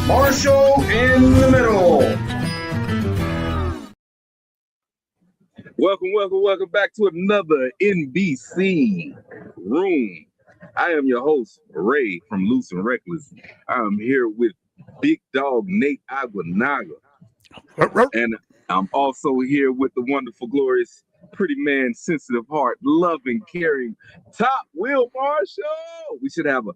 Marshall in the middle. Welcome back to another NBC Room. I am your host, Ray from Loose and Reckless. I'm here with Big Dog Nate Aguanaga. And I'm also here with the wonderful, glorious, pretty man, sensitive heart, loving, caring, Top Will Marshall. We should have a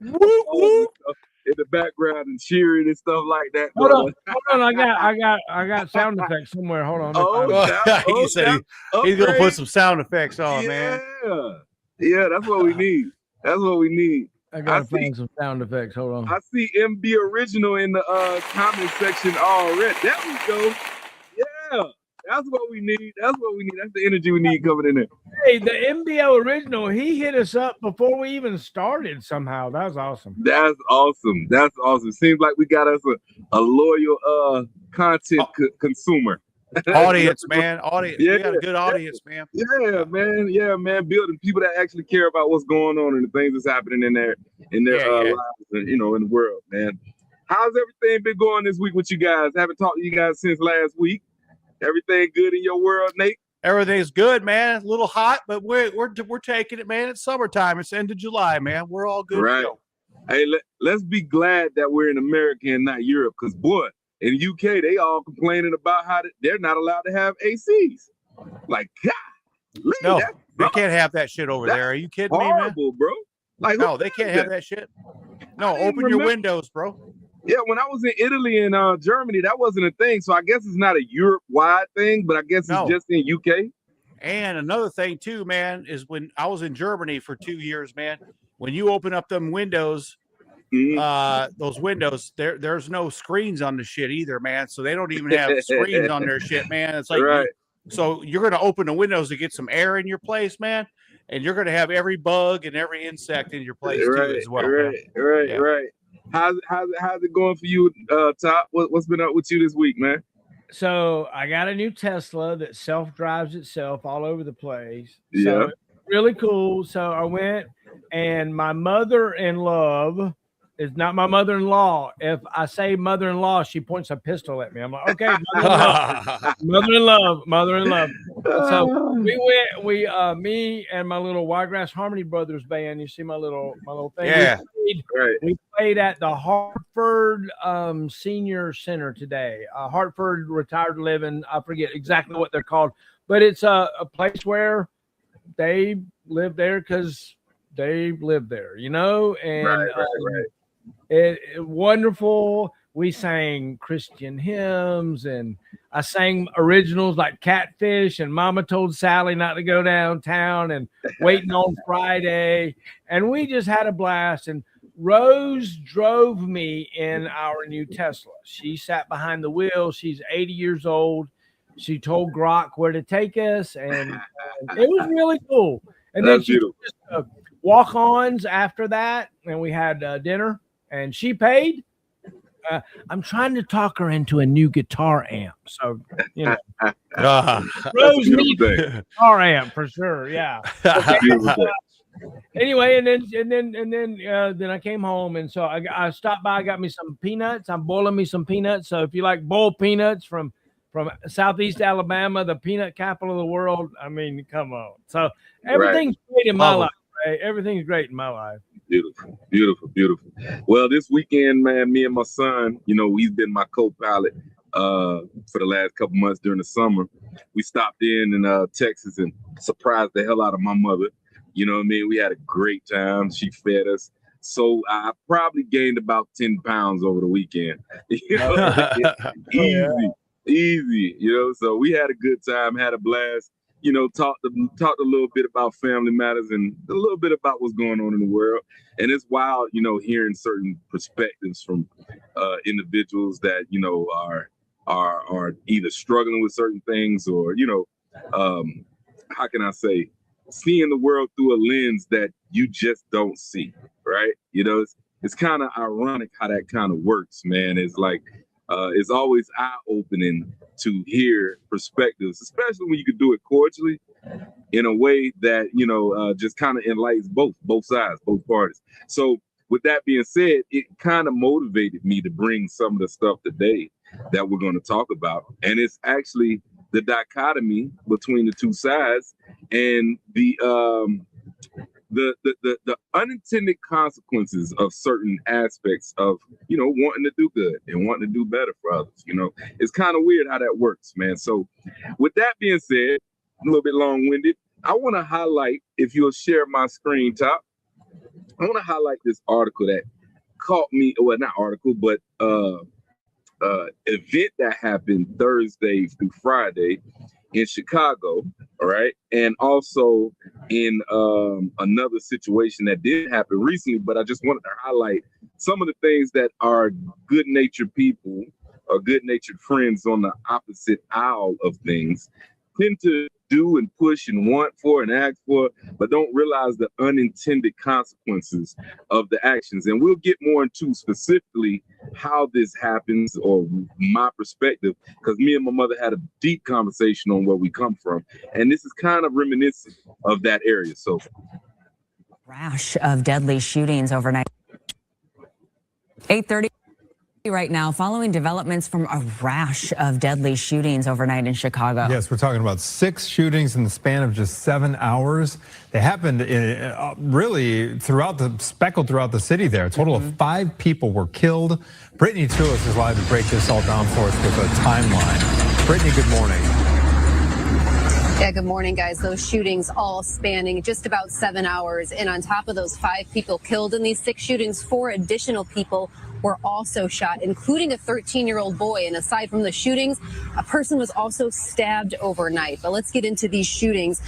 in the background and cheering and stuff like that. Hold on. I got sound effects somewhere. Hold on. He said he's gonna put some sound effects on, man. Yeah, that's what we need. I gotta find some sound effects. Hold on. I see MB Original in the comment section already. There we go. Yeah, that's what we need. That's the energy we need coming in there. Hey, the MBO Original, he hit us up before we even started somehow. That was awesome. That's awesome. Seems like we got us a loyal content consumer. Audience, man. Audience. Yeah, we got a good audience, man. Yeah, man. Building people that actually care about what's going on and the things that's happening in their lives and, in the world, man. How's everything been going this week with you guys? Haven't talked to you guys since last week. Everything good in your world, Nate? Everything's good, man. A little hot, but we're taking it, man. It's summertime. It's end of July, man. We're all good. Right. Hey, let's be glad that we're in America and not Europe, because boy, in the UK they all complaining about how they're not allowed to have ACs. Like, God, no, they can't have that shit over there. Are you kidding me, man? Horrible, bro. Like, no, they can't have that shit. No, open your windows, bro. Yeah, when I was in Italy and Germany, that wasn't a thing. So I guess it's not a Europe-wide thing, but I guess it's just in UK. And another thing too, man, is when I was in Germany for 2 years, man, when you open up them windows, those windows, there's no screens on the shit either, man. So they don't even have screens on their shit, man. It's like, so you're going to open the windows to get some air in your place, man. And you're going to have every bug and every insect in your place too as well. Right. How's it going for you, Top? What's been up with you this week, man? So I got a new Tesla that self-drives itself all over the place. So really cool. So I went, and my mother-in-law is not my mother-in-law. If I say mother-in-law, she points a pistol at me. I'm like, okay, mother-in-law. So me and my little Wiregrass Harmony Brothers band. You see my little thing? Yeah. We played at the Hartford Senior Center today. Hartford Retired Living. I forget exactly what they're called, but it's a place where they live there because they live there, and It wonderful. We sang Christian hymns, and I sang originals like Catfish and Mama Told Sally Not to Go Downtown and Waiting on Friday. And we just had a blast. And Rose drove me in our new Tesla. She sat behind the wheel. She's 80 years old. She told Grok where to take us, and it was really cool. And then she just walk-ons after that, and we had dinner, and she paid. I'm trying to talk her into a new guitar amp, so Rose needs a guitar amp for sure. Yeah. Anyway, and then I came home, and so I stopped by. I got me some peanuts. I'm boiling me some peanuts. So if you like boiled peanuts from Southeast Alabama, the peanut capital of the world, I mean, come on. So everything's great in my life. Right? Everything's great in my life. Beautiful. Well, this weekend, man, me and my son, he's been my co-pilot for the last couple months during the summer. We stopped in Texas and surprised the hell out of my mother. You know what I mean? We had a great time. She fed us. So I probably gained about 10 pounds over the weekend. Easy. So we had a good time, had a blast. Talked a little bit about family matters and a little bit about what's going on in the world. And it's wild, hearing certain perspectives from individuals that, are either struggling with certain things or, how can I say, seeing the world through a lens that you just don't see, right? It's kind of ironic how that kind of works, man. It's like, it's always eye-opening to hear perspectives, especially when you can do it cordially in a way that, just kind of enlightens both sides, both parties. So with that being said, it kind of motivated me to bring some of the stuff today that we're going to talk about. And it's actually the dichotomy between the two sides and the unintended consequences of certain aspects of, you know, wanting to do good and wanting to do better for others. You know, it's kind of weird how that works, man. So with that being said, a little bit long-winded, I want to highlight, if you'll share my screen top, I want to highlight this article that caught me, well, not article, but event that happened Thursday through Friday in Chicago, all right? And also in another situation that did happen recently, but I just wanted to highlight some of the things that our good-natured people or good-natured friends on the opposite aisle of things tend to do and push and want for and ask for, but don't realize the unintended consequences of the actions. And we'll get more into specifically how this happens or my perspective, because me and my mother had a deep conversation on where we come from. And this is kind of reminiscent of that area. So, rash of deadly shootings overnight. 8:30 right now, following developments from a rash of deadly shootings overnight in Chicago. Yes, we're talking about 6 shootings in the span of just 7 hours. They happened really speckled throughout the city there. A total of 5 people were killed. Brittany Trulis is live to break this all down for us with a timeline. Brittany, good morning. Yeah, good morning, guys. Those shootings all spanning just about 7 hours. And on top of those 5 people killed in these 6 shootings, 4 additional people were also shot, including a 13-year-old boy. And aside from the shootings, a person was also stabbed overnight. But let's get into these shootings.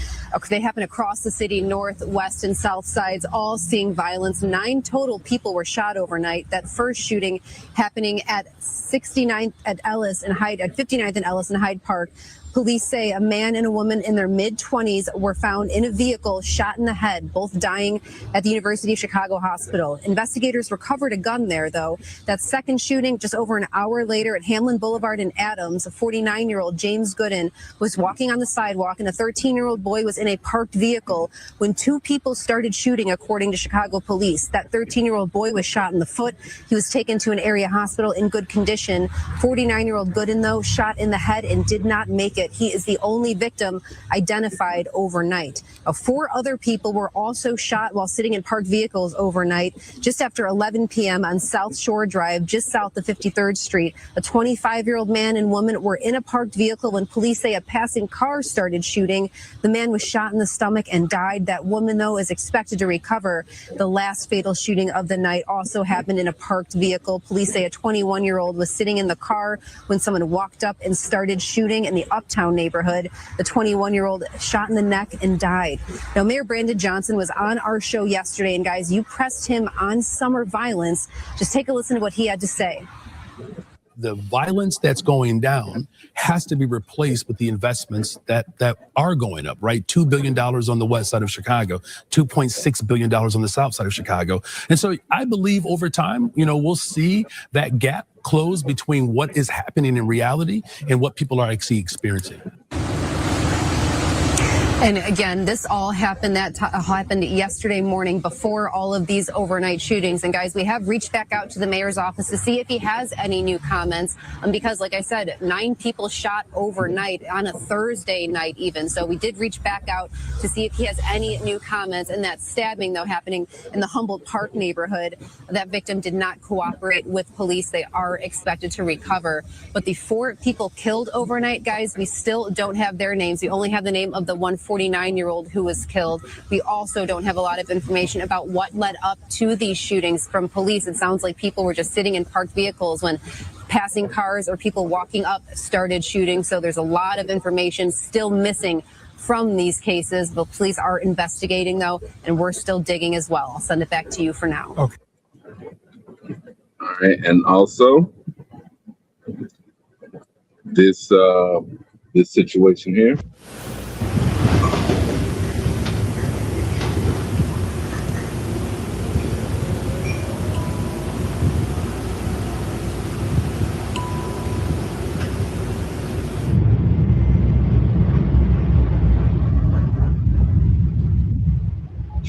They happen across the city, north, west, and south sides, all seeing violence. 9 total people were shot overnight. That first shooting happening at 69th at Ellis and Hyde, at 59th and Ellis and Hyde Park. Police say a man and a woman in their mid-20s were found in a vehicle, shot in the head, both dying at the University of Chicago Hospital. Investigators recovered a gun there, though. That second shooting, just over an hour later at Hamlin Boulevard in Adams, a 49-year-old James Gooden was walking on the sidewalk, and a 13-year-old boy was in a parked vehicle when 2 people started shooting, according to Chicago police. That 13-year-old boy was shot in the foot. He was taken to an area hospital in good condition. 49-year-old Gooden, though, shot in the head and did not make it. He is the only victim identified overnight. 4 other people were also shot while sitting in parked vehicles overnight, just after 11 p.m. on South Shore Drive, just south of 53rd Street. A 25-year-old man and woman were in a parked vehicle when police say a passing car started shooting. The man was shot in the stomach and died. That woman, though, is expected to recover. The last fatal shooting of the night also happened in a parked vehicle. Police say a 21-year-old was sitting in the car when someone walked up and started shooting in the Uptown neighborhood. The 21-year-old shot in the neck and died. Now, Mayor Brandon Johnson was on our show yesterday, and guys, you pressed him on summer violence. Just take a listen to what he had to say. The violence that's going down has to be replaced with the investments that are going up, right? $2 billion on the west side of Chicago, $2.6 billion on the south side of Chicago. And so I believe over time, you know, we'll see that gap close between what is happening in reality and what people are actually experiencing. And again, this all happened happened yesterday morning before all of these overnight shootings. And guys, we have reached back out to the mayor's office to see if he has any new comments, because like I said, 9 people shot overnight on a Thursday night even. So we did reach back out to see if he has any new comments. And that stabbing, though, happening in the Humboldt Park neighborhood, that victim did not cooperate with police. They are expected to recover. But the 4 people killed overnight, guys, we still don't have their names. We only have the name of the 49-year-old who was killed. We also don't have a lot of information about what led up to these shootings from police. It sounds like people were just sitting in parked vehicles when passing cars or people walking up started shooting. So there's a lot of information still missing from these cases. The police are investigating, though, and we're still digging as well. I'll send it back to you for now. Okay. All right, and also this situation here.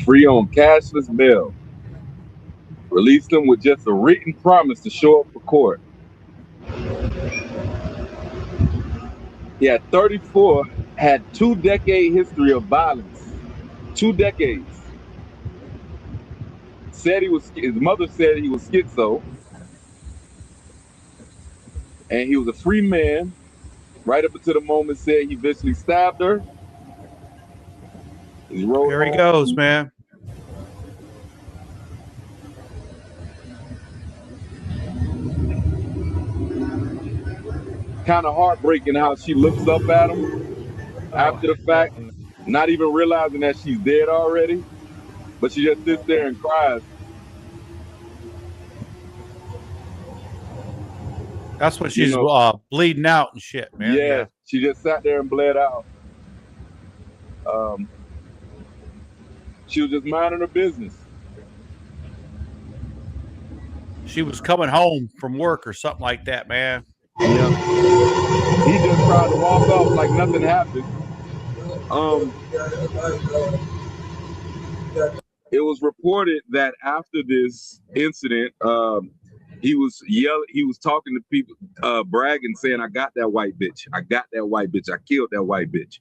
Free on cashless bail. Released him with just a written promise to show up for court. He had 34, had 2-decade history of violence. 2 decades. Said his mother said he was schizo. And he was a free man. Right up until the moment said he viciously stabbed her. Here he goes, man. Kind of heartbreaking how she looks up at him after the fact, not even realizing that she's dead already, but she just sits there and cries. That's when she's bleeding out and shit, man. Yeah, she just sat there and bled out. She was just minding her business. She was coming home from work or something like that, man. Yeah. He just tried to walk off like nothing happened. It was reported that after this incident, he was talking to people, bragging, saying, "I got that white bitch. I got that white bitch. I killed that white bitch."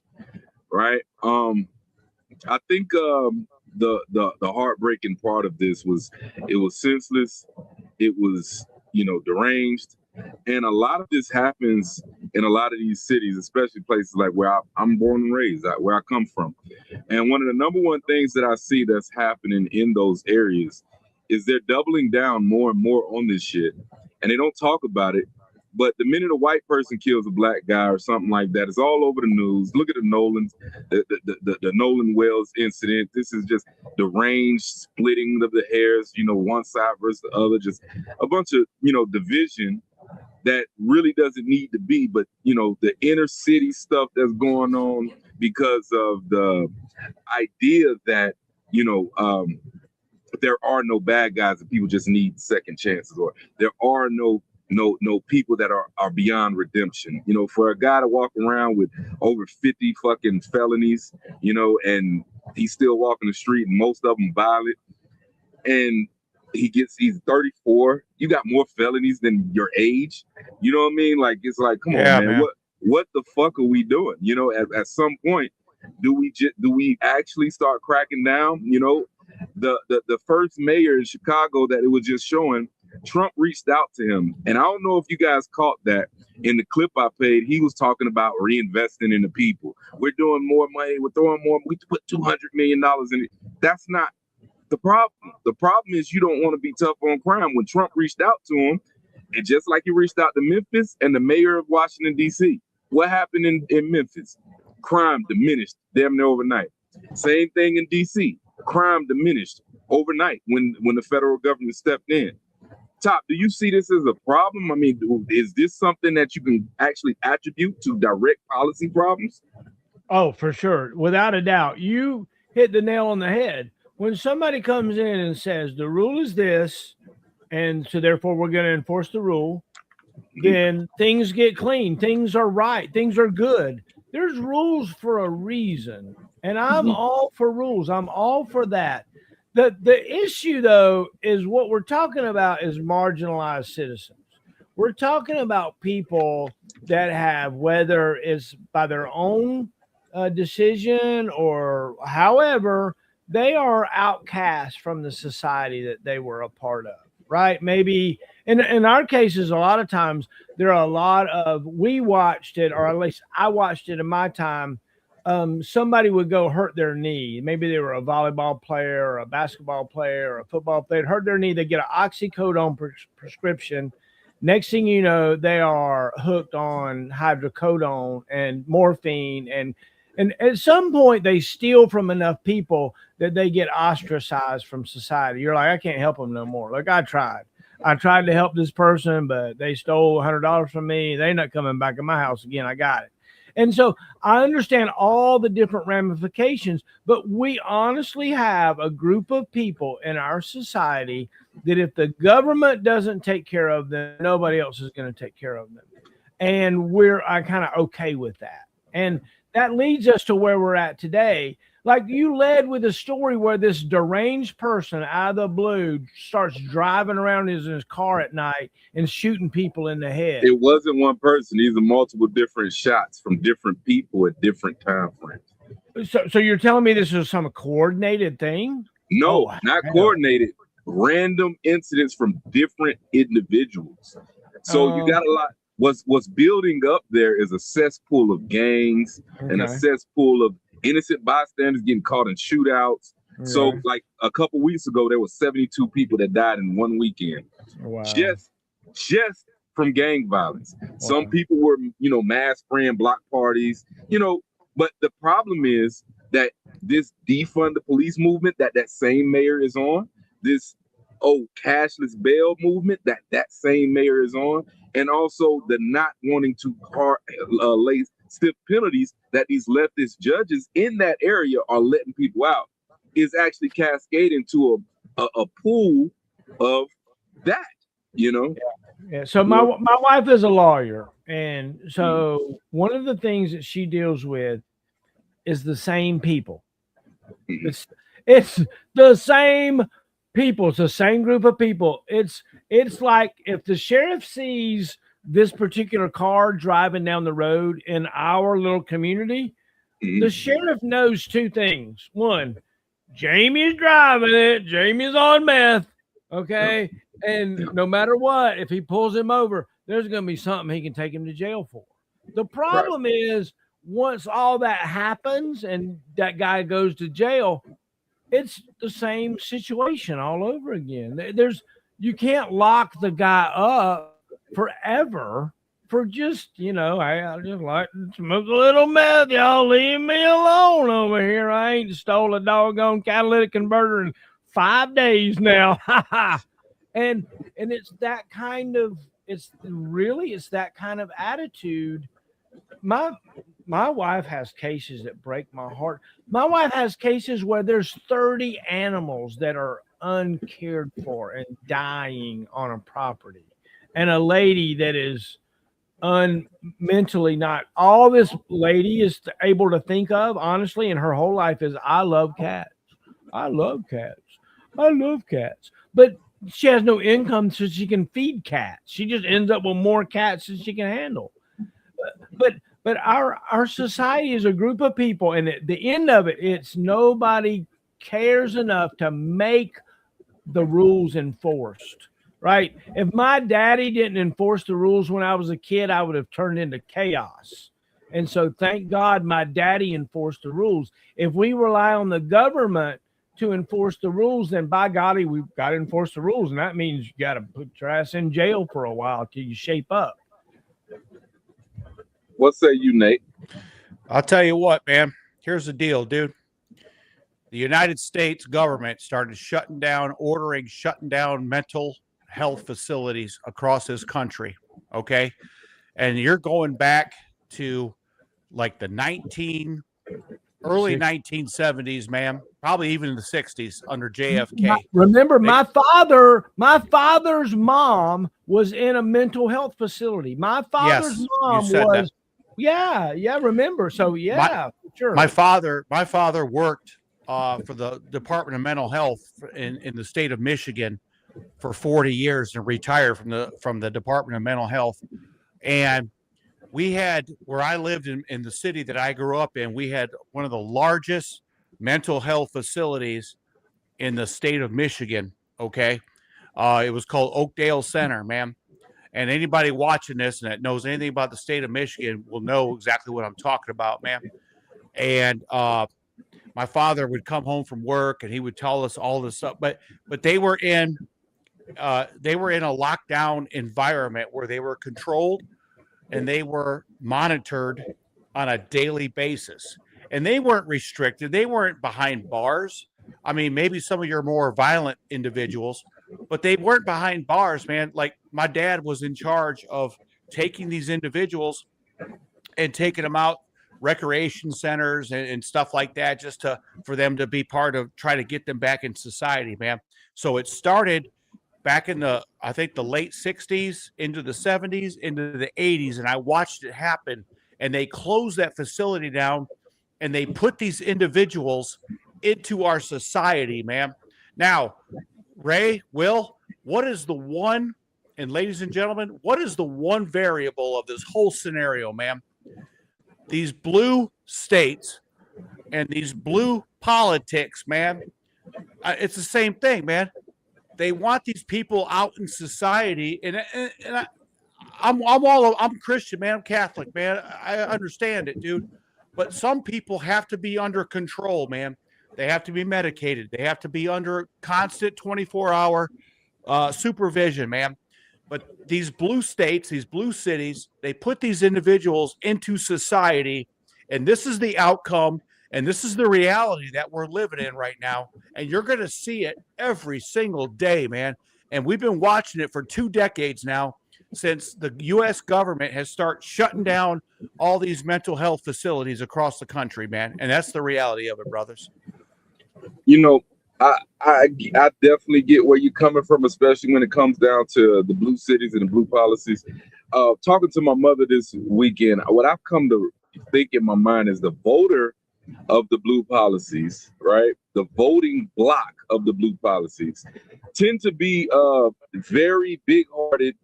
Right? I think the heartbreaking part of this was it was senseless. It was, deranged. And a lot of this happens in a lot of these cities, especially places like where I'm born and raised, where I come from. And one of the number one things that I see that's happening in those areas is they're doubling down more and more on this shit. And they don't talk about it. But the minute a white person kills a black guy or something like that, it's all over the news. Look at the Nolans, the Nolan Wells incident. This is just deranged splitting of the hairs, one side versus the other, just a bunch of, division that really doesn't need to be. But, the inner city stuff that's going on because of the idea that, there are no bad guys and people just need second chances, or there are no people that are beyond redemption. For a guy to walk around with over 50 fucking felonies, and he's still walking the street and most of them violent, and he's 34. You got more felonies than your age. You know what I mean? Like, it's like, come on, man. What the fuck are we doing? At some point, do we actually start cracking down? The first mayor in Chicago that it was just showing, Trump reached out to him. And I don't know if you guys caught that in the clip I played. He was talking about reinvesting in the people. We're doing more money. We're throwing more. We put $200 million in it. That's not the problem. The problem is you don't want to be tough on crime. When Trump reached out to him, and just like he reached out to Memphis and the mayor of Washington, D.C., what happened in Memphis? Crime diminished damn near overnight. Same thing in D.C. Crime diminished overnight when the federal government stepped in. Top, do you see this as a problem? I mean, is this something that you can actually attribute to direct policy problems? Oh, for sure. Without a doubt. You hit the nail on the head. When somebody comes in and says the rule is this, and so therefore we're going to enforce the rule, then things get clean. Things are right. Things are good. There's rules for a reason. And I'm all for rules. I'm all for that. The issue, though, is what we're talking about is marginalized citizens. We're talking about people that have, whether it's by their own decision or however, they are outcast from the society that they were a part of, right? Maybe in our cases, a lot of times there are a lot of, we watched it, or at least I watched it in my time. Somebody would go hurt their knee. Maybe they were a volleyball player or a basketball player or a football player, hurt their knee. They get an oxycodone prescription. Next thing you know, they are hooked on hydrocodone and morphine. And at some point, they steal from enough people that they get ostracized from society. You're like, I can't help them no more. Like, I tried to help this person, but they stole $100 from me. They're not coming back in my house again. I got it. And so I understand all the different ramifications, but we honestly have a group of people in our society that if the government doesn't take care of them, nobody else is going to take care of them. And I'm kind of okay with that. And that leads us to where we're at today. Like you led with a story where this deranged person out of the blue starts driving around in his car at night and shooting people in the head. It wasn't one person. These are multiple different shots from different people at different time frames. So you're telling me this was some coordinated thing? No, Oh, not hell. coordinated. Random incidents from different individuals. So you got a lot. What's building up there is a cesspool of gangs and a cesspool of innocent bystanders getting caught in shootouts. Right. So like a couple weeks ago, there were 72 people that died in one weekend. Wow. Just from gang violence. Wow. Some people were, mass spraying block parties, but the problem is that this defund the police movement that same mayor is on, this cashless bail movement that same mayor is on, and also the not wanting to lay stiff penalties that these leftist judges in that area are letting people out is actually cascading to a pool of that, Yeah. So my wife is a lawyer, and so one of the things that she deals with is the same people. It's the same people. It's the same group of people. It's like if the sheriff sees this particular car driving down the road in our little community, the sheriff knows two things. One, Jamie's driving it. Jamie's on meth. Okay. And no matter what, if he pulls him over, there's going to be something he can take him to jail for. The problem is once all that happens and that guy goes to jail, it's the same situation all over again. You can't lock the guy up forever for just, I just like to smoke a little meth. Y'all leave me alone over here. I ain't stole a doggone catalytic converter in 5 days now. and it's that kind of attitude. My wife has cases that break my heart. My wife has cases where there's 30 animals that are uncared for and dying on a property. And a lady that is mentally not. All this lady is able to think of, honestly, in her whole life is, I love cats. I love cats. I love cats. But she has no income so she can feed cats. She just ends up with more cats than she can handle. But our society is a group of people, and at the end of it, it's nobody cares enough to make the rules enforced, right? If my daddy didn't enforce the rules when I was a kid, I would have turned into chaos. And so thank God my daddy enforced the rules. If we rely on the government to enforce the rules, then by golly, we've got to enforce the rules. And that means you got to put your ass in jail for a while till you shape up. What say you, Nate? I'll tell you what, man. Here's the deal, dude. The United States government started shutting down mental health facilities across this country. Okay. And you're going back to like the early 1970s, man, probably even in the 60s under JFK. Remember, my father's mom was in a mental health facility. My father's mom was. Yeah, remember. So sure. My father worked for the Department of Mental Health in the state of Michigan for 40 years and retired from the Department of Mental Health. And we had, where I lived in the city that I grew up in, we had one of the largest mental health facilities in the state of Michigan. Okay. It was called Oakdale Center, man. And anybody watching this and that knows anything about the state of Michigan will know exactly what I'm talking about, man. And my father would come home from work and he would tell us all this stuff. But they were in a lockdown environment where they were controlled and they were monitored on a daily basis. And they weren't restricted. They weren't behind bars. I mean, maybe some of your more violent individuals, but they weren't behind bars, man. Like my dad was in charge of taking these individuals and taking them out recreation centers and stuff like that, just for them to be part of, try to get them back in society, man. So it started back in the late 60s into the 70s into the 80s, and I watched it happen. And they closed that facility down and they put these individuals into our society, man. Now, Ray, Will, what is the one, and ladies and gentlemen, what is the one variable of this whole scenario, man? These blue states and these blue politics, man, it's the same thing, man. They want these people out in society, and I'm Christian, man. I'm Catholic, man. I understand it, dude. But some people have to be under control, man. They have to be medicated. They have to be under constant 24-hour supervision, man. But these blue states, these blue cities, they put these individuals into society, and this is the outcome, and this is the reality that we're living in right now. And you're going to see it every single day, man. And we've been watching it for 2 decades now, since the U.S. government has started shutting down all these mental health facilities across the country, man. And that's the reality of it, brothers. You know, I definitely get where you're coming from, especially when it comes down to the blue cities and the blue policies. Talking to my mother this weekend, what I've come to think in my mind is the voter of the blue policies, right? The voting bloc of the blue policies tend to be very big-hearted,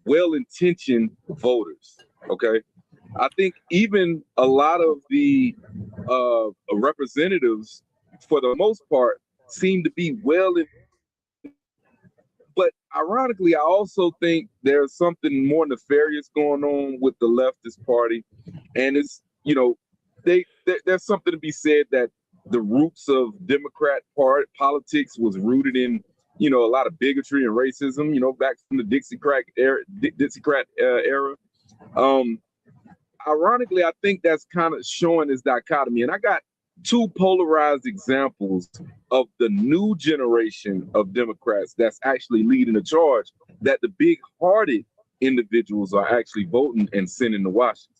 well-intentioned voters, okay? I think even a lot of the representatives, for the most part, seem to be but ironically, I also think there's something more nefarious going on with the leftist party. And it's, you know, there's something to be said that the roots of Democrat politics was rooted in, you know, a lot of bigotry and racism, you know, back from the Dixiecrat era. Ironically, I think that's kind of showing this dichotomy. And I got 2 polarized examples of the new generation of Democrats that's actually leading the charge, that the big-hearted individuals are actually voting and sending to Washington.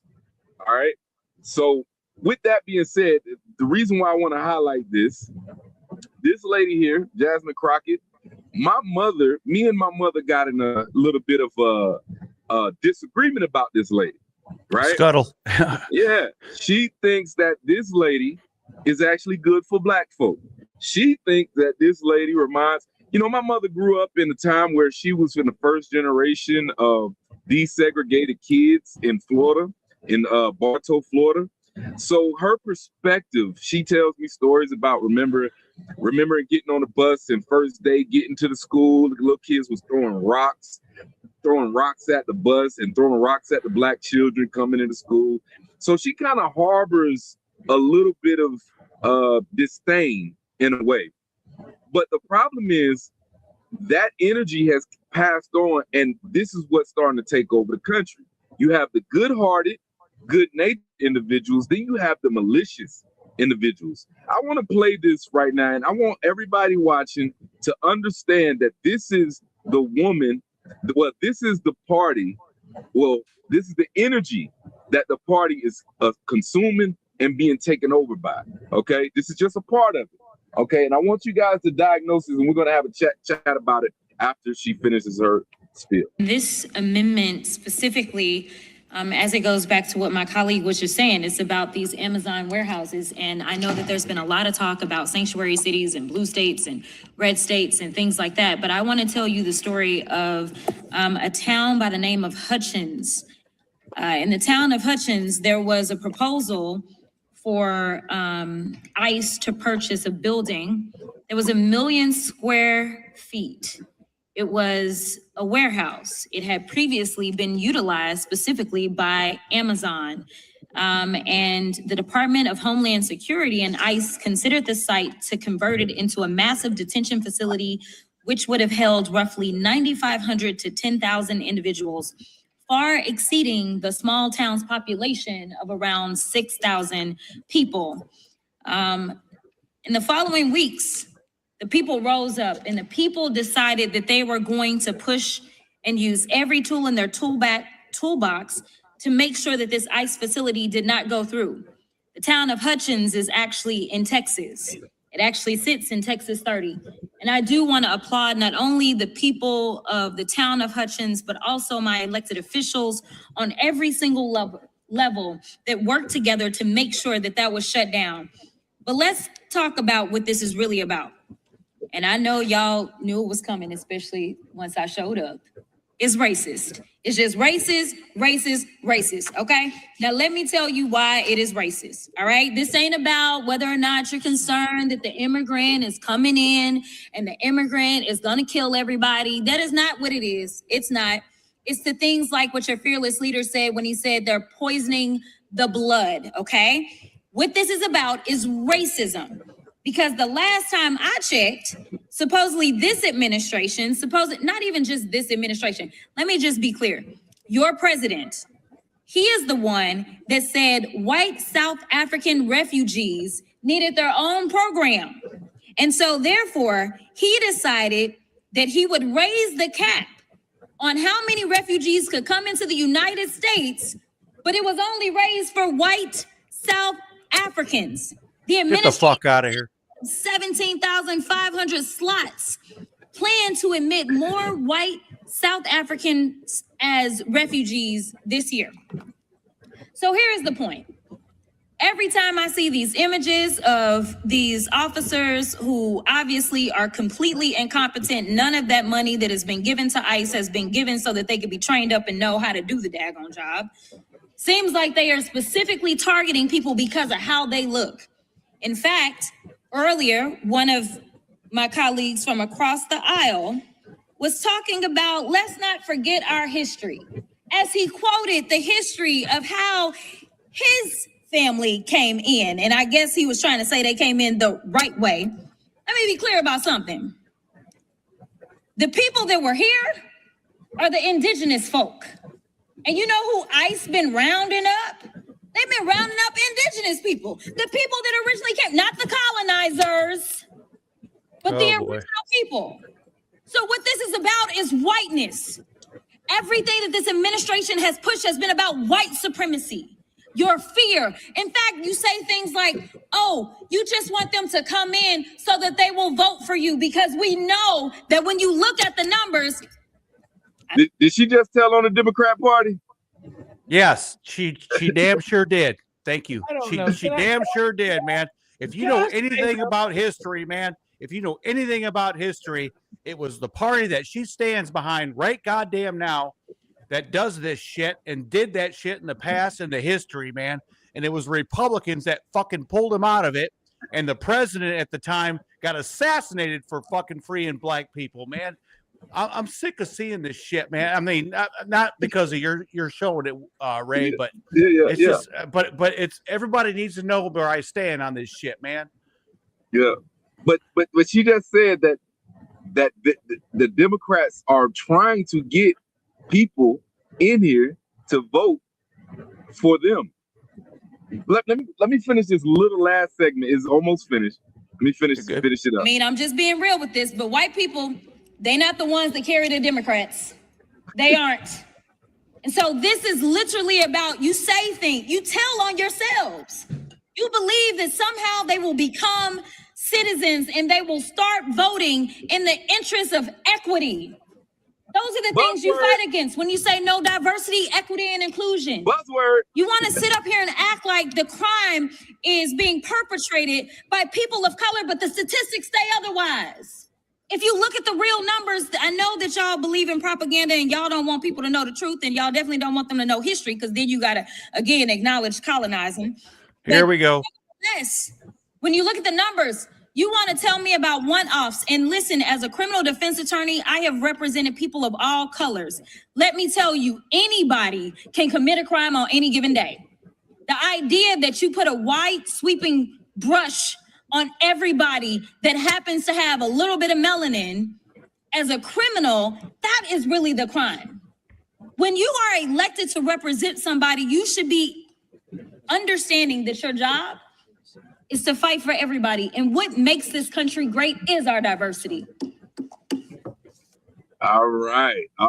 All right. So with that being said, the reason why I want to highlight this lady here, Jasmine Crockett, me and my mother got in a little bit of a disagreement about this lady, right? Scuttle. Yeah. She thinks that this lady is actually good for black folk. She thinks that this lady reminds, you know, my mother grew up in a time where she was in the first generation of desegregated kids in Florida, in Bartow, Florida. So her perspective, she tells me stories about remembering getting on the bus and first day getting to the school, the little kids was throwing rocks at the bus and throwing rocks at the black children coming into school. So she kind of harbors a little bit of disdain in a way. But the problem is that energy has passed on, and this is what's starting to take over the country. You have the good-hearted, good-natured individuals, then you have the malicious individuals. I want to play this right now, and I want everybody watching to understand that this is the woman, well, this is the party, well, this is the energy that the party is consuming and being taken over by, okay? This is just a part of it, okay? And I want you guys to diagnose this, and we're gonna have a chat about it after she finishes her spiel. This amendment specifically, as it goes back to what my colleague was just saying, it's about these Amazon warehouses. And I know that there's been a lot of talk about sanctuary cities and blue states and red states and things like that. But I want to tell you the story of a town by the name of Hutchins. In the town of Hutchins, there was a proposal for ICE to purchase a building. It was 1 million square feet. It was a warehouse. It had previously been utilized specifically by Amazon. And the Department of Homeland Security and ICE considered the site to convert it into a massive detention facility, which would have held roughly 9,500 to 10,000 individuals, far exceeding the small town's population of around 6,000 people. In the following weeks, the people rose up and the people decided that they were going to push and use every tool in their toolbox to make sure that this ICE facility did not go through. The town of Hutchins is actually in Texas. It actually sits in Texas 30. And I do want to applaud not only the people of the town of Hutchins, but also my elected officials on every single level that worked together to make sure that that was shut down. But let's talk about what this is really about. And I know y'all knew it was coming, especially once I showed up. It's racist. It's just racist, racist, racist, okay? Now, let me tell you why it is racist, all right? This ain't about whether or not you're concerned that the immigrant is coming in and the immigrant is gonna kill everybody. That is not what it is. It's not. It's the things like what your fearless leader said when he said they're poisoning the blood, okay? What this is about is racism. Because the last time I checked, supposedly this administration, not even just this administration, let me just be clear. Your president, he is the one that said white South African refugees needed their own program. And so therefore, he decided that he would raise the cap on how many refugees could come into the United States, but it was only raised for white South Africans. Get the fuck out of here. 17,500 slots plan to admit more white South Africans as refugees this year. So here is the point. Every time I see these images of these officers who obviously are completely incompetent, none of that money that has been given to ICE has been given so that they could be trained up and know how to do the daggone job. Seems like they are specifically targeting people because of how they look. In fact, earlier, one of my colleagues from across the aisle was talking about, let's not forget our history, as he quoted the history of how his family came in. And I guess he was trying to say they came in the right way. Let me be clear about something. The people that were here are the indigenous folk. And you know who ICE been rounding up? They've been rounding up indigenous people. The people that originally came, not the colonizers, but the original people. So what this is about is whiteness. Everything that this administration has pushed has been about white supremacy. Your fear. In fact, you say things like, oh, you just want them to come in so that they will vote for you, because we know that when you look at the numbers. Did she just tell on the Democrat Party? Yes, she damn sure did. Thank you. She know. damn sure did, man. If you know anything about history, man, if you know anything about history, it was the party that she stands behind right goddamn now that does this shit and did that shit in the past and the history, man. And it was Republicans that fucking pulled him out of it. And the president at the time got assassinated for fucking freeing black people, man. I'm sick of seeing this shit, man. I mean, not because of your showing it, Ray, but it's just, but it's, everybody needs to know where I stand on this shit, man. Yeah, but she just said that the Democrats are trying to get people in here to vote for them. Let me finish this little last segment. It's almost finished. Let me finish it up. I mean, I'm just being real with this, but white people, they're not the ones that carry the Democrats. They aren't. And so this is literally about, you say things, you tell on yourselves. You believe that somehow they will become citizens and they will start voting in the interest of equity. Those are the things you fight against when you say no diversity, equity, and inclusion. Buzzword. You want to sit up here and act like the crime is being perpetrated by people of color, but the statistics say otherwise. If you look at the real numbers, I know that y'all believe in propaganda and y'all don't want people to know the truth, and y'all definitely don't want them to know history, because then you got to, again, acknowledge colonizing. Here we go. Yes. When you look at the numbers, you want to tell me about one-offs. And listen, as a criminal defense attorney, I have represented people of all colors. Let me tell you, anybody can commit a crime on any given day. The idea that you put a wide sweeping brush on everybody that happens to have a little bit of melanin as a criminal, that is really the crime. When you are elected to represent somebody, you should be understanding that your job is to fight for everybody. And what makes this country great is our diversity. All right. I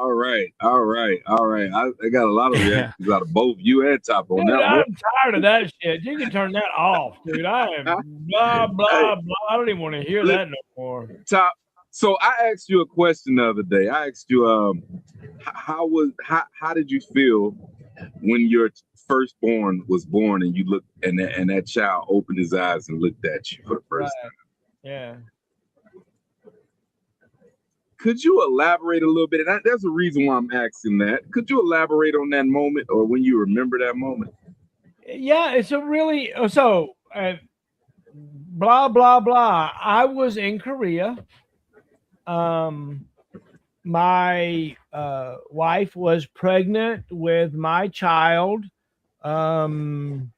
got a lot of reactions out of both you and Top on that one. I'm tired of that shit. You can turn that off, dude. I am blah, blah, blah. I don't even want to hear that no more. Top. So I asked you a question the other day. I asked you, how did you feel when your firstborn was born and you looked and that child opened his eyes and looked at you for the first time. Yeah. Could you elaborate a little bit? And there's a reason why I'm asking that. Could you elaborate on that moment or when you remember that moment? Yeah, it's a really blah blah blah. I was in Korea. My wife was pregnant with my child, and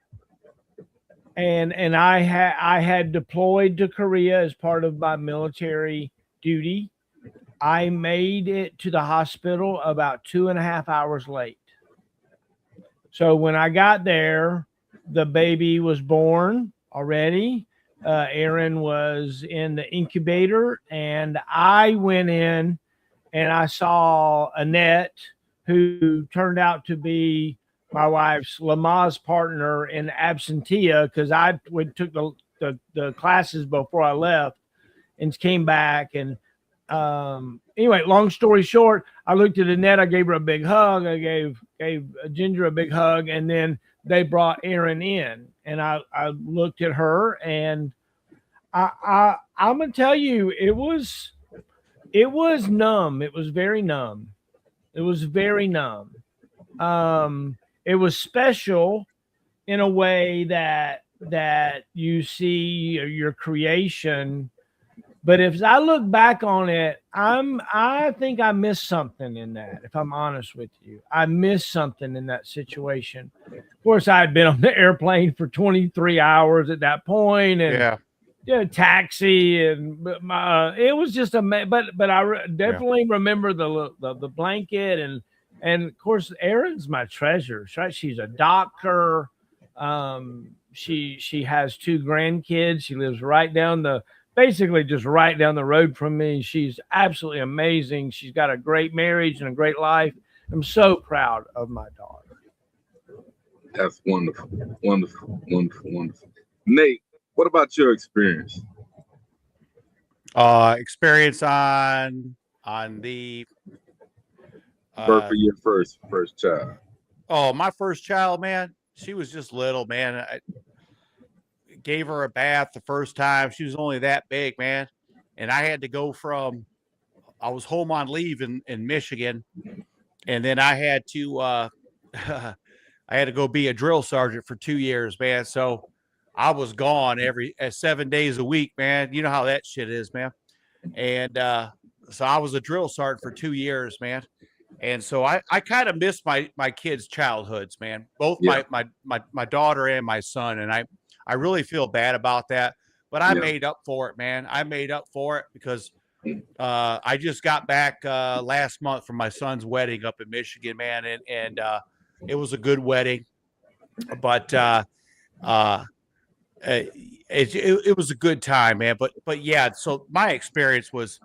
I had deployed to Korea as part of my military duty. I made it to the hospital about 2.5 hours late. So when I got there, the baby was born already. Aaron was in the incubator, and I went in and I saw Annette, who turned out to be my wife's Lamaze partner in absentia, because I took the classes before I left and came back. And anyway, long story short, I looked at Annette, I gave her a big hug, I gave Ginger a big hug, and then they brought Aaron in, and I looked at her, and I'm gonna tell you, it was numb. It was very numb. It was very numb. It was special in a way that you see your creation. But if I look back on it, I think I missed something in that. If I'm honest with you, I missed something in that situation. Of course, I had been on the airplane for 23 hours at that point, and taxi, and it was just but I definitely remember the blanket, and of course Erin's my treasure, right? She's a doctor. She has 2 grandkids. She lives basically just right down the road from me. She's absolutely amazing. She's got a great marriage and a great life. I'm so proud of my daughter. That's wonderful. Wonderful. Nate, what about your experience? Experience on the birth of your first child. Oh, my first child, man. She was just little, man. I gave her a bath the first time. She was only that big, man. And I had to go I was home on leave in Michigan, and then I had to I had to go be a drill sergeant for 2 years, man. So I was gone 7 days a week, man. You know how that shit is, man. And so I was a drill sergeant for 2 years, man. And so I kind of missed my kids' childhoods, man. Both my daughter and my son. And I really feel bad about that. But I made up for it, man. I made up for it because I just got back last month from my son's wedding up in Michigan, man. And it was a good wedding. But it was a good time, man. But yeah, so my experience was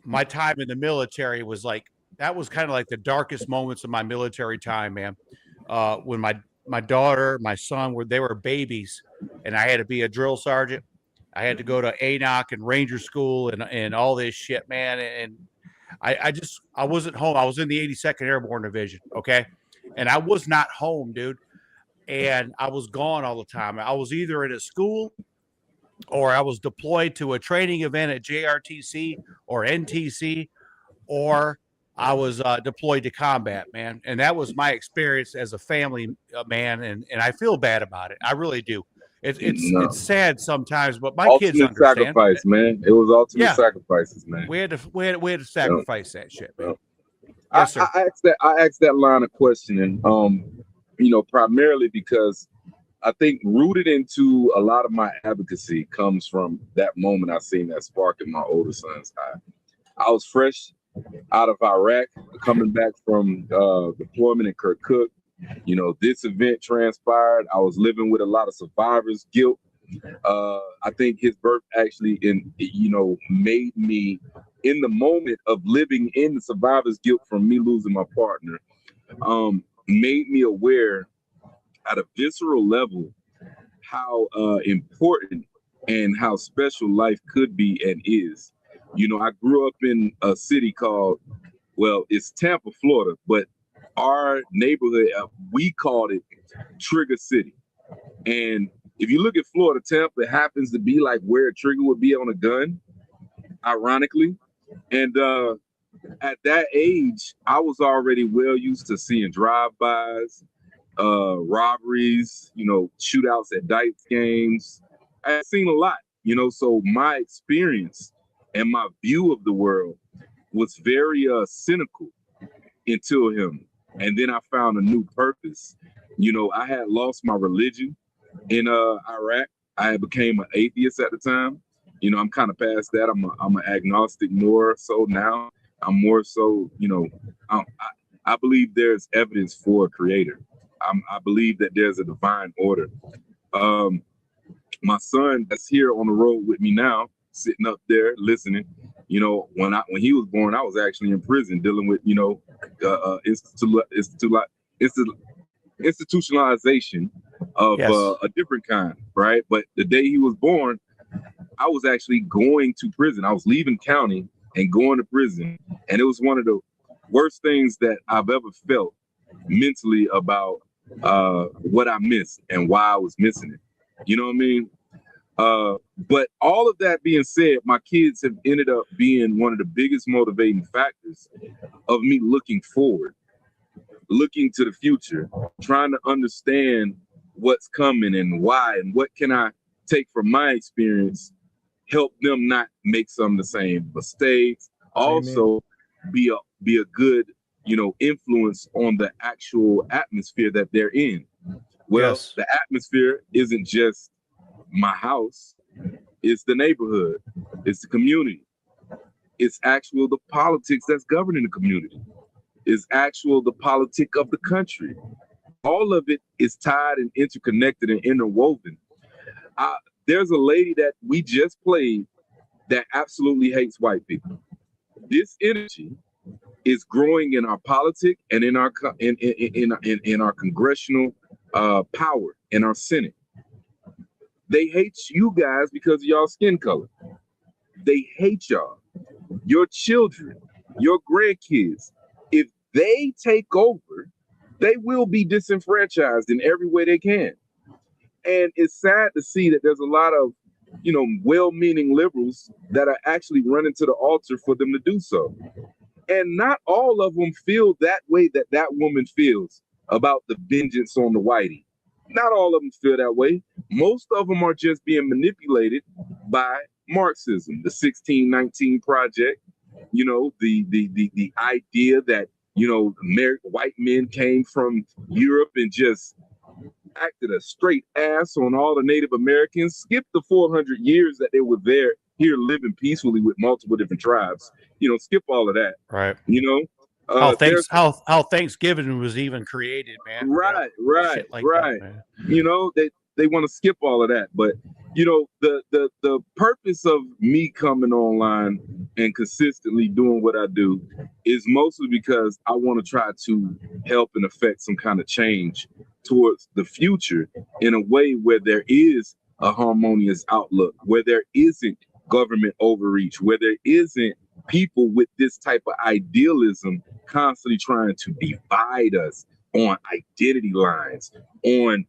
my time in the military was like, that was kind of like the darkest moments of my military time, man. When my daughter, my son, they were babies, and I had to be a drill sergeant. I had to go to ANOC and Ranger School and all this shit, man. And I wasn't home. I was in the 82nd Airborne Division, okay? And I was not home, dude. And I was gone all the time. I was either at a school or I was deployed to a training event at JRTC or NTC, or I was deployed to combat, man. And that was my experience as a family man. And I feel bad about it. I really do. It's sad sometimes, but my ultimate kids understand. Sacrifice, man. It was ultimate sacrifices, man. We had to sacrifice that shit, man. Yes, sir. I asked that line of questioning, primarily because I think rooted into a lot of my advocacy comes from that moment I seen that spark in my older son's eye. I was fresh out of Iraq, coming back from deployment in Kirkuk. This event transpired. I was living with a lot of survivor's guilt. I think his birth actually made me, in the moment of living in the survivor's guilt from me losing my partner, made me aware at a visceral level how important and how special life could be and is. I grew up in a city called, it's Tampa, Florida, but our neighborhood, we called it Trigger City. And if you look at Florida, Tampa, it happens to be like where a trigger would be on a gun, ironically. And at that age, I was already well used to seeing drive-bys, robberies, shootouts at dice games. I've seen a lot, so my experience and my view of the world was very cynical until him. And then I found a new purpose. I had lost my religion in Iraq. I became an atheist at the time. I'm kind of past that. I'm an agnostic more so now. I'm more so, I believe there's evidence for a creator. I believe that there's a divine order. My son that's here on the road with me now, sitting up there listening, when he was born, I was actually in prison dealing with, institutionalization of a different kind, right? But the day he was born, I was actually going to prison. I was leaving county and going to prison. And it was one of the worst things that I've ever felt mentally about what I missed and why I was missing it. You know what I mean? But all of that being said, my kids have ended up being one of the biggest motivating factors of me looking forward, looking to the future, trying to understand what's coming and why, and what can I take from my experience, help them not make some of the same mistakes, also be a good, influence on the actual atmosphere that they're in. Well, the atmosphere isn't just my house, it's the neighborhood, it's the community, it's the politics that's governing the community, it's the politic of the country. All of it is tied and interconnected and interwoven. There's a lady that we just played that absolutely hates white people. This energy is growing in our politics and in our in our congressional power, in our Senate. They hate you guys because of y'all skin color. They hate y'all. Your children, your grandkids, if they take over, they will be disenfranchised in every way they can. And it's sad to see that there's a lot of, well-meaning liberals that are actually running to the altar for them to do so. And not all of them feel that way that woman feels about the vengeance on the whitey. Not all of them feel that way. Most of them are just being manipulated by Marxism, the 1619 Project, the idea that, white men came from Europe and just acted a straight ass on all the Native Americans, skipped the 400 years that they were here living peacefully with multiple different tribes. Skip all of that. Right. How Thanksgiving was even created, man. Right. That, They want to skip all of that. But the purpose of me coming online and consistently doing what I do is mostly because I want to try to help and affect some kind of change towards the future in a way where there is a harmonious outlook, where there isn't government overreach, where there isn't people with this type of idealism constantly trying to divide us on identity lines, on,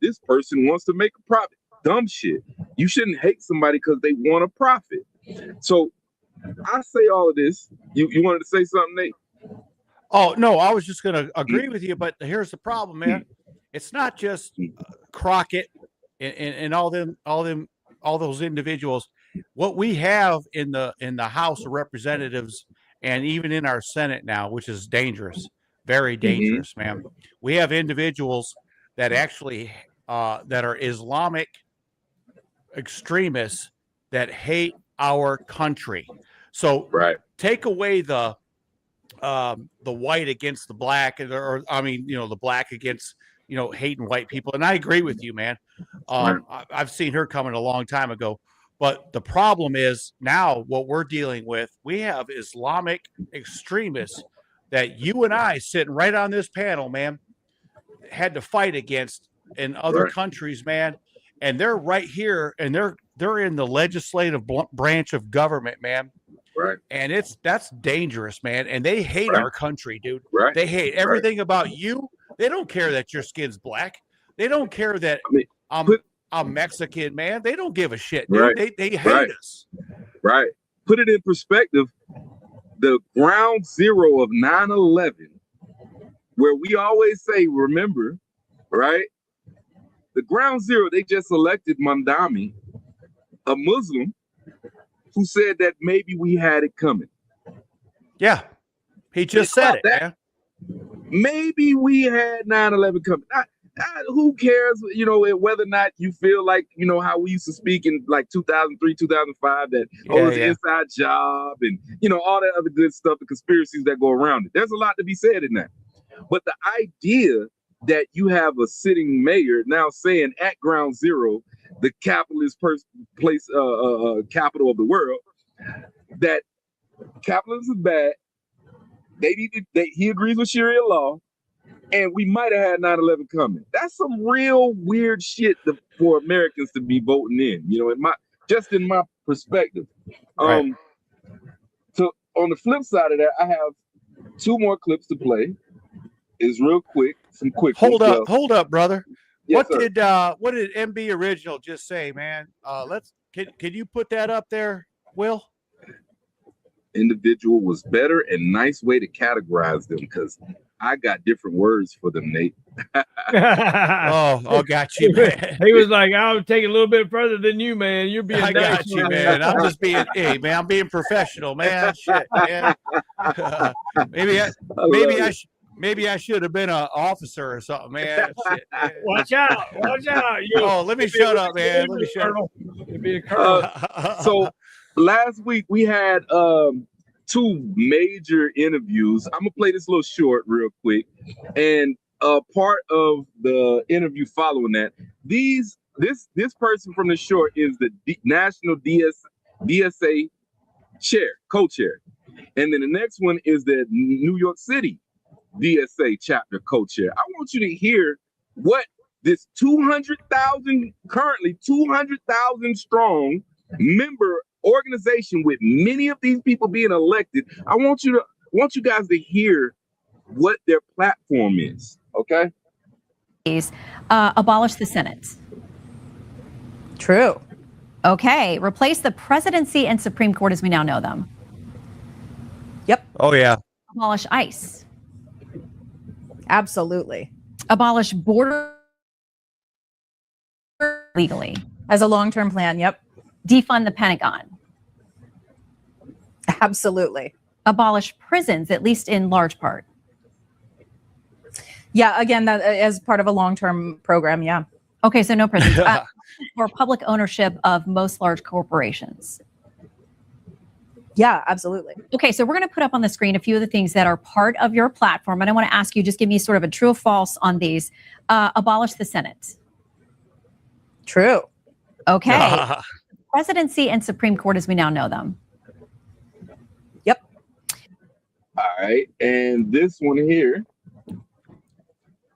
this person wants to make a profit. Dumb shit. You shouldn't hate somebody because they want a profit. So I say all of this. You wanted to say something, Nate? Oh, no, I was just going to agree with you, but here's the problem, man. It's not just Crockett and all those individuals. What we have in the House of Representatives and even in our Senate now, which is dangerous, very dangerous, man. We have individuals that actually that are Islamic extremists that hate our country. So take away the white against the black, or the black against hating white people. And I agree with you, man. I've seen her coming a long time ago. But the problem is now what we're dealing with, we have Islamic extremists that you and I sitting right on this panel, man, had to fight against in other countries, man. And they're right here, and they're in the legislative branch of government, man. Right. And that's dangerous, man. And they hate our country, dude. Right. They hate everything about you. They don't care that your skin's black. They don't care that I'm Mexican, man. They don't give a shit, dude. Right. They hate us. Right. Put it in perspective. The ground zero of 9/11, where we always say, remember, right? The ground zero, they just elected Mandami, a Muslim, who said that maybe we had it coming. Yeah. He just said it, man. Maybe we had 9/11 coming. Who cares, whether or not you feel like, how we used to speak in like 2003, 2005, that, it's an inside job and, all that other good stuff, the conspiracies that go around it. There's a lot to be said in that. But the idea that you have a sitting mayor now saying at ground zero, the capitalist capital of the world, that capitalism is bad. He agrees with Sharia law. And we might have had 9/11 coming. That's some real weird shit for Americans to be voting in. In my perspective. Right. So on the flip side of that, I have 2 more clips to play. It's real quick. Some quick. Hold up, brother. Yes, what did MB Original just say, man? Can you put that up there, Will? Individual was better and nice way to categorize them, because I got different words for them, Nate. oh, got you, man. He was like, I'll take it a little bit further than you, man. You're being I nice, got you, man. I'm just being, I'm being professional, man. Shit, man. Maybe I should have been an officer or something, man. Shit, man. Watch out. Let me shut up, man. Let me shut up. Be a colonel. So last week we had 2 major interviews. I'm gonna play this little short real quick, and part of the interview following that, this person from the short is the national DSA co-chair, and then the next one is the New York City DSA chapter co-chair. I want you to hear what this 200,000 strong member organization, with many of these people being elected, I want you guys to hear what their platform is. Okay. Abolish the Senate. True. Okay. Replace the presidency and Supreme Court as we now know them. Yep. Oh, yeah. Abolish ICE. Absolutely. Abolish border legally. As a long-term plan. Yep. Defund the Pentagon. Absolutely. Abolish prisons, at least in large part. Yeah, again, that as part of a long-term program, yeah. Okay, so no prisons. Or public ownership of most large corporations. Yeah, absolutely. Okay, so we're going to put up on the screen a few of the things that are part of your platform, and I want to ask you, just give me sort of a true or false on these. Abolish the Senate. True. Okay. Presidency and Supreme Court as we now know them. Yep. All right, and this one here,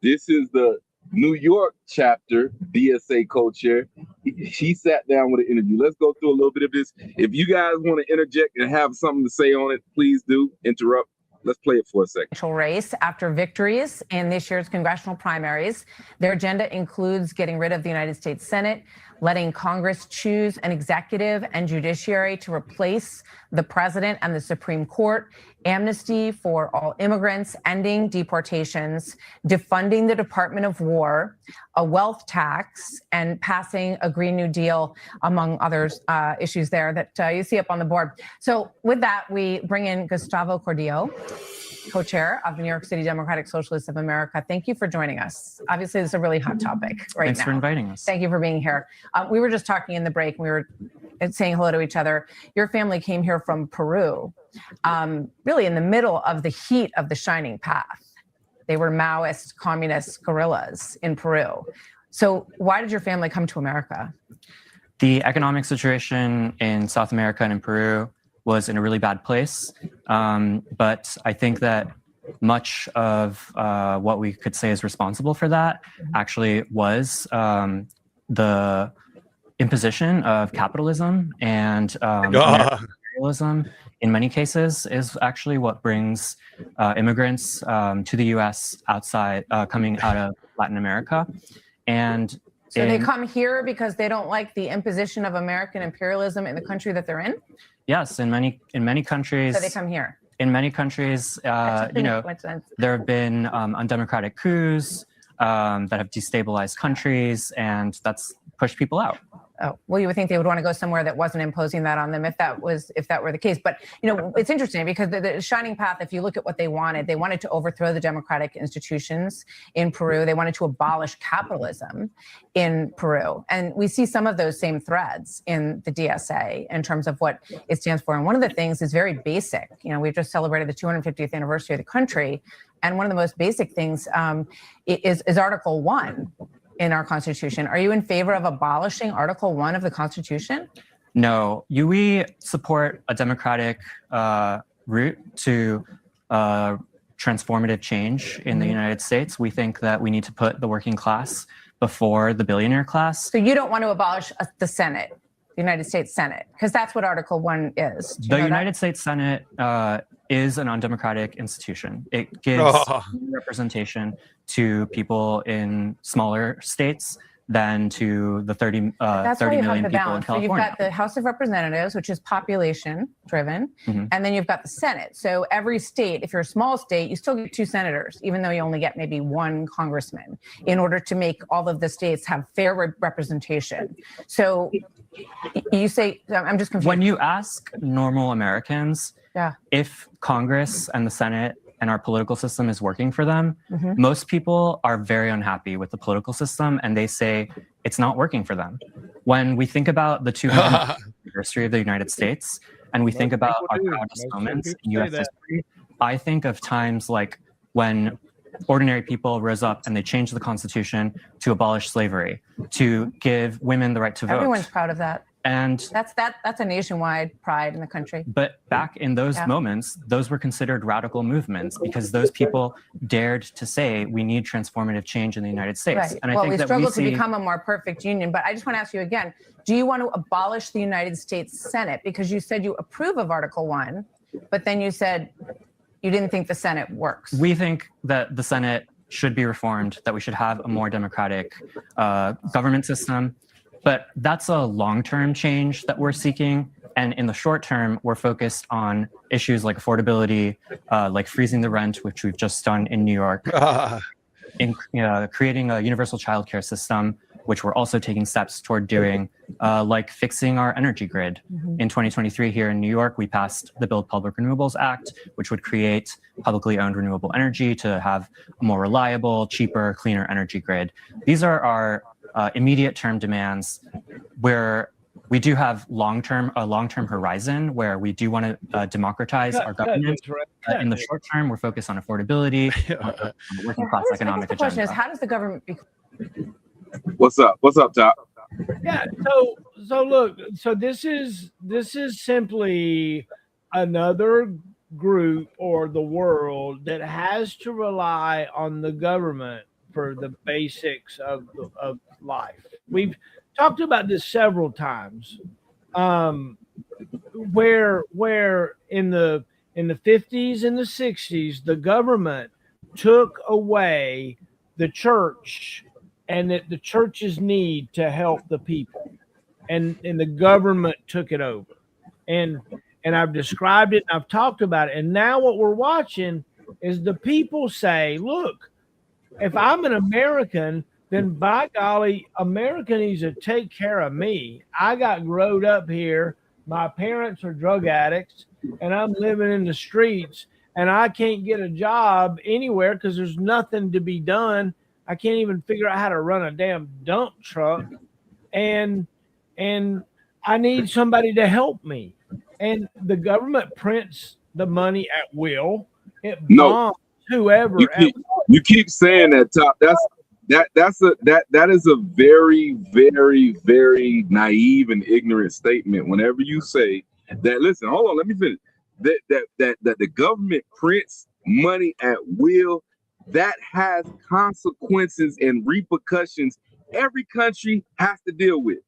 this is the New York chapter DSA co-chair. She sat down with an interview. Let's go through a little bit of this. If you guys want to interject and have something to say on it, please do interrupt. Let's play it for a second. Race after victories in this year's congressional primaries. Their agenda includes getting rid of the United States Senate, letting Congress choose an executive and judiciary to replace the president and the Supreme Court, amnesty for all immigrants, ending deportations, defunding the Department of War, a wealth tax, and passing a Green New Deal, among others issues there that you see up on the board. So with that, we bring in Gustavo Cordillo, co-chair of the New York City Democratic Socialists of America. Thank you for joining us. Obviously, this is a really hot topic right now. Thanks for inviting us. Thank you for being here. We were just talking in the break. We were saying hello to each other. Your family came here from Peru, really in the middle of the heat of the Shining Path. They were Maoist communist guerrillas in Peru. So why did your family come to America? The economic situation in South America and in Peru was in a really bad place. But I think that much of what we could say is responsible for that actually was the imposition of capitalism and imperialism in many cases, is actually what brings immigrants to the U.S. coming out of Latin America. And so they come here because they don't like the imposition of American imperialism in the country that they're in? Yes, in many countries. So they come here. In many countries, there have been undemocratic coups that have destabilized countries, and that's pushed people out. Oh, well, you would think they would want to go somewhere that wasn't imposing that on them if that were the case. But, it's interesting because the Shining Path, if you look at what they wanted to overthrow the democratic institutions in Peru. They wanted to abolish capitalism in Peru. And we see some of those same threads in the DSA in terms of what it stands for. And one of the things is very basic. We've just celebrated the 250th anniversary of the country. And one of the most basic things is Article 1. In our Constitution. Are you in favor of abolishing Article 1 of the Constitution? No, we support a democratic route to transformative change in the United States. We think that we need to put the working class before the billionaire class. So you don't want to abolish the Senate, the United States Senate, because that's what Article 1 is. The United States Senate is an undemocratic institution. It gives representation to people in smaller states than to the 30 million people in California. So you've got the House of Representatives, which is population driven, and then you've got the Senate. So every state, if you're a small state, you still get 2 senators, even though you only get maybe 1 congressman, in order to make all of the states have fair representation. So you say, I'm just confused. When you ask normal Americans if Congress and the Senate and our political system is working for them, most people are very unhappy with the political system, and they say it's not working for them. When we think about the 200th anniversary of the United States, and we think about our proudest moments in U.S. history, I think of times like when ordinary people rose up and they changed the Constitution to abolish slavery, to give women the right to vote. Everyone's proud of that. And that's a nationwide pride in the country. But back in those moments, those were considered radical movements because those people dared to say we need transformative change in the United States. Right. And well, I think we that struggle to become a more perfect union. But I just want to ask you again, do you want to abolish the United States Senate? Because you said you approve of Article 1, but then you said you didn't think the Senate works. We think that the Senate should be reformed, that we should have a more democratic government system. But that's a long-term change that we're seeking. And in the short term, we're focused on issues like affordability, like freezing the rent, which we've just done in New York, in creating a universal childcare system, which we're also taking steps toward doing, like fixing our energy grid. In 2023 here in New York, we passed the Build Public Renewables Act, which would create publicly owned renewable energy to have a more reliable, cheaper, cleaner energy grid. These are our immediate term demands, where we do have a long-term horizon where we do want to democratize our government. In the short term, we're focused on affordability, on the working class economic agenda. The question is, how does the government What's up? What's up, Top? Yeah. So look. So this is simply another group or the world that has to rely on the government for the basics of life. We've talked about this several times, where in the 50s and the 60s, the government took away the church and the church's need to help the people, and the government took it over. And I've described it, and I've talked about it. And now what we're watching is the people say, look, if I'm an American, then by golly, America needs to take care of me. I got growed up here. My parents are drug addicts, and I'm living in the streets, and I can't get a job anywhere because there's nothing to be done. I can't even figure out how to run a damn dump truck, and I need somebody to help me. And the government prints the money at will. It bombs whoever. You keep saying that, Top. That is a very, very, very naive and ignorant statement. Whenever you say that, listen, hold on, let me finish. That the government prints money at will, that has consequences and repercussions every country has to deal with.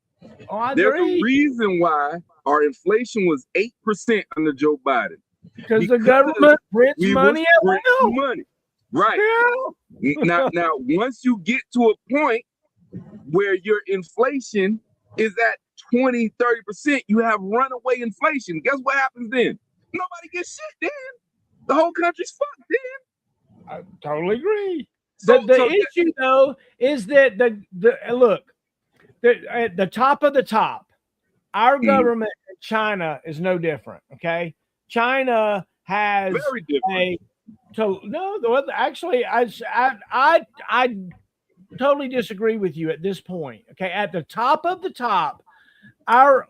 Oh, I There's agree. a reason why our inflation was 8% under Joe Biden. Because the government prints we money was at will. money. Right. Yeah. Now, once you get to a point where your inflation is at 20, 30%, you have runaway inflation. Guess what happens then? Nobody gets shit then. The whole country's fucked then. I totally agree. So The issue though is that at the top of the top, our government in China is no different. Okay, China has very different. Actually, I totally disagree with you at this point. Okay, at the top of the top, our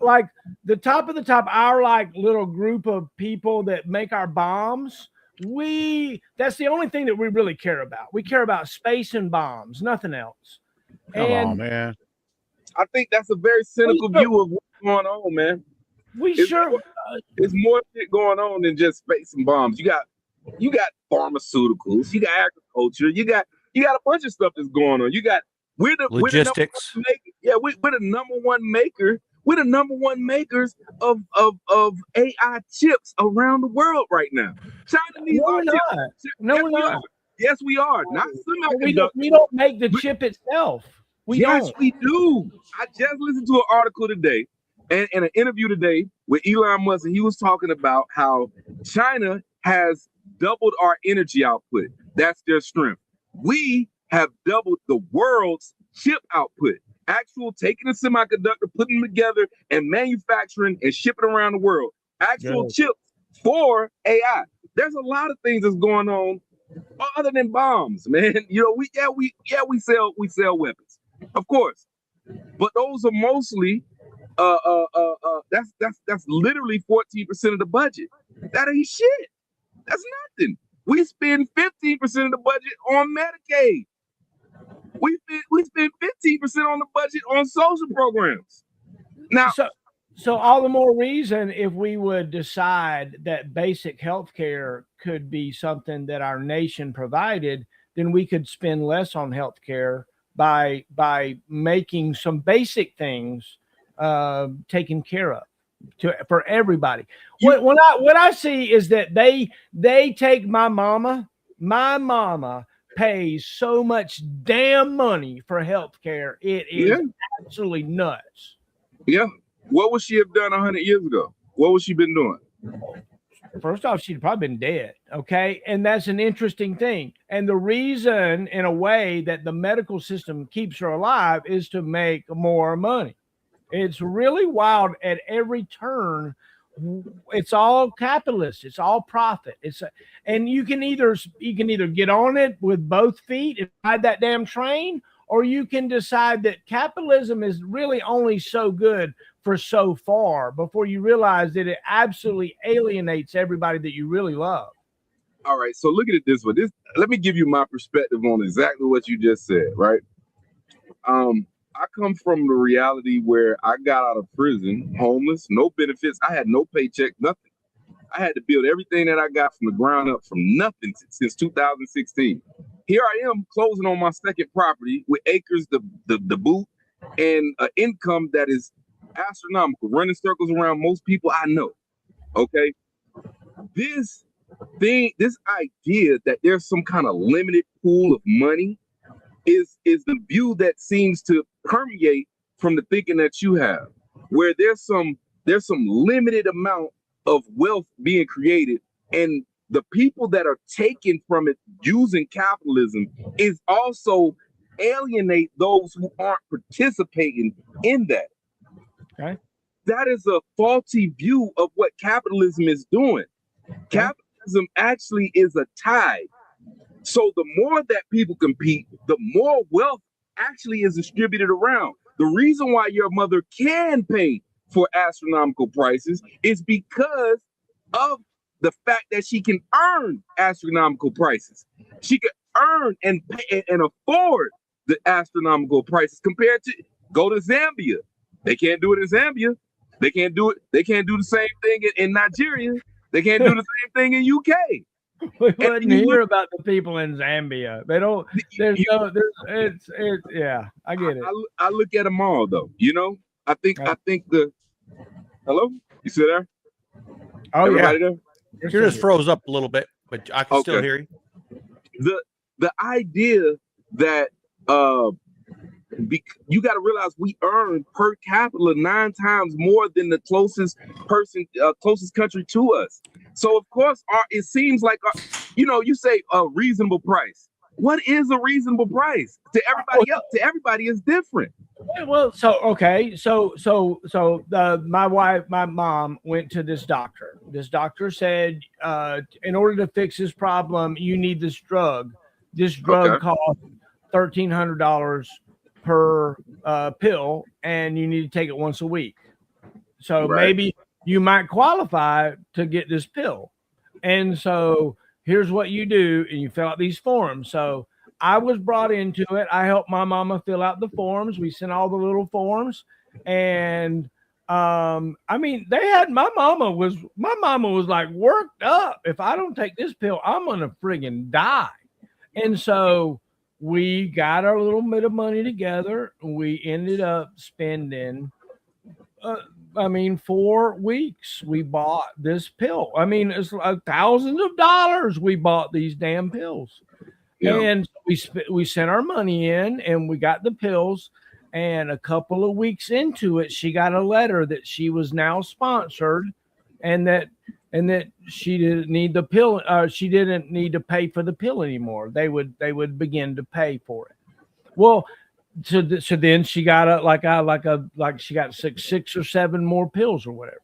little group of people that make our bombs. That's the only thing that we really care about. We care about space and bombs, nothing else. Come on, man. I think that's a very cynical view of what's going on, man. It's more shit going on than just space and bombs. You got pharmaceuticals, you got agriculture, you got a bunch of stuff that's going on. We're the logistics. We're the number one maker. We're the number one makers of AI chips around the world right now. China needs our chips. No, we're not. Yes, we are. Not semiconductors. We don't make the chip itself. We do. I just listened to an article today and an interview today with Elon Musk, and he was talking about how China has doubled our energy output. That's their strength. We have doubled the world's chip output. Taking a semiconductor, putting them together, and manufacturing and shipping around the world. Chips for AI. There's a lot of things that's going on other than bombs, man. We sell weapons, of course, but those are mostly that's literally 14% of the budget. That ain't shit. That's nothing. We spend 15% of the budget on Medicaid. We spend 15% on the budget on social programs. Now, so all the more reason if we would decide that basic health care could be something that our nation provided, then we could spend less on health care by making some basic things taken care of for everybody. What I see is that they take my mama pays so much damn money for health care. It is absolutely nuts. Yeah. What would she have done 100 years ago? What would she been doing? First off, she'd probably been dead. Okay. And that's an interesting thing. And the reason, in a way, that the medical system keeps her alive is to make more money. It's really wild at every turn. It's all capitalist. It's all profit. And you can either get on it with both feet and ride that damn train, or you can decide that capitalism is really only so good for so far before you realize that it absolutely alienates everybody that you really love. All right, so look at it this way. Let me give you my perspective on exactly what you just said, right? I come from the reality where I got out of prison, homeless, no benefits. I had no paycheck, nothing. I had to build everything that I got from the ground up from nothing since 2016. Here I am closing on my second property with acres, the boot, and an income that is astronomical, running circles around most people I know. Okay. This idea that there's some kind of limited pool of money is the view that seems to permeate from the thinking that you have, where there's some limited amount of wealth being created, and the people that are taken from it using capitalism is also alienate those who aren't participating in that. Okay. That is a faulty view of what capitalism is doing. Capitalism actually is a tide. So the more that people compete, the more wealth actually is distributed around. The reason why your mother can pay for astronomical prices is because of the fact that she can earn astronomical prices. She can earn and pay and afford the astronomical prices compared to go to Zambia. They can't do it in Zambia. They can't do it. They can't do the same thing in Nigeria. They can't do the same thing in UK. We wouldn't hear about the people in Zambia. They don't. Yeah, I get it. I look at them all though. I think the hello, you still there? Oh, everybody yeah. there? You just froze up a little bit, but I can still hear you. The idea that you got to realize we earn per capita 9 times more than the closest country to us. So of course, it seems like you say a reasonable price. What is a reasonable price to everybody else? To everybody is different. Well, my mom went to this doctor. This doctor said, in order to fix this problem, you need this drug. This drug costs $1,300 per pill, and you need to take it once a week. So maybe you might qualify to get this pill. And so here's what you do, and you fill out these forms. So I was brought into it. I helped my mama fill out the forms. We sent all the little forms, and I mean, my mama was like worked up. If I don't take this pill, I'm gonna friggin' die. And so we got our little bit of money together. We ended up spending 4 weeks. We bought this pill. I mean, it's thousands of dollars we bought these damn pills. Yeah. And we sent our money in and we got the pills. And a couple of weeks into it, she got a letter that she was now sponsored and that she didn't need the pill. She didn't need to pay for the pill anymore. They would begin to pay for it. Well, so then she got she got six or seven more pills or whatever.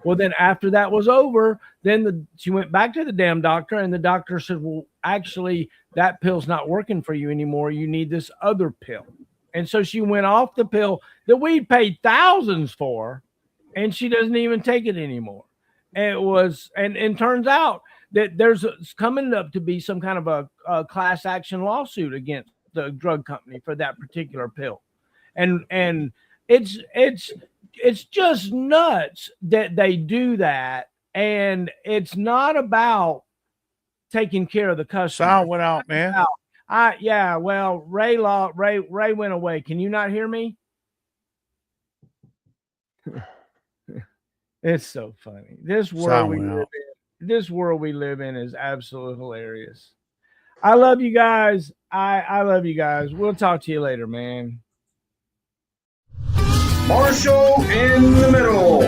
Well, then after that was over, then she went back to the damn doctor, and the doctor said, well, actually, that pill's not working for you anymore. You need this other pill. And so she went off the pill that we paid thousands for, and she doesn't even take it anymore. And turns out that it's coming up to be some kind of a class action lawsuit against the drug company for that particular pill. And it's just nuts that they do that. And it's not about taking care of the customer. Sound went out, man. Ray went away. Can you not hear me? It's so funny. This world we live in is absolutely hilarious. I love you guys. I love you guys. We'll talk to you later, man. Marshall in the middle.